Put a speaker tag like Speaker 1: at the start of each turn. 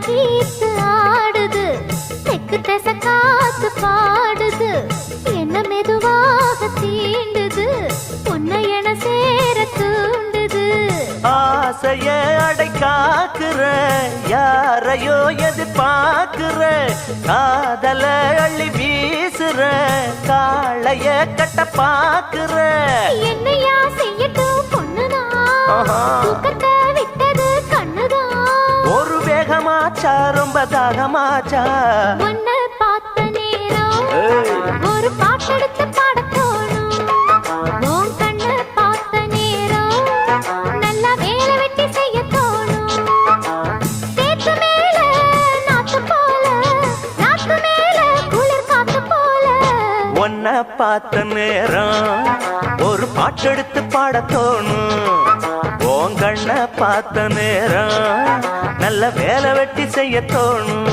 Speaker 1: கீத்து ஆடுது தெக்கு தசை காத்து பாடுது என்ன மெதுவாக தீண்டுது உன்னை என சேர தூண்டுது
Speaker 2: ஆசைய அடை காக்குற யாரையோ எதிர்பார்க்குற காதல அள்ளி வீசுற காளைய கட்ட பாக்குற
Speaker 1: என்னையா செய்யட்டும் பொண்ணுதான் தூக்கத்தை விட்டது கண்ணுதான்
Speaker 2: ஒரு வேகமாச்சா ரொம்ப தாகமாச்சா
Speaker 1: உன்னை பார்த்த நேரம் ஒரு பாட்டெடுத்து பாடத் தோணும் உன் கண்ணை பார்த்த நேரம் நல்லா வேலை வெட்டி செய்ய தோணும் சேத்து மேல நாத்து போல நாத்து மேல குளிர் காத்து போல
Speaker 2: உன்னை பார்த்த நேரம் ஒரு பாட்டெடுத்து பாட தோணும் உன் கண்ணை பார்த்த நேரம் நல்ல வேலை வெட்டி செய்ய தோணும்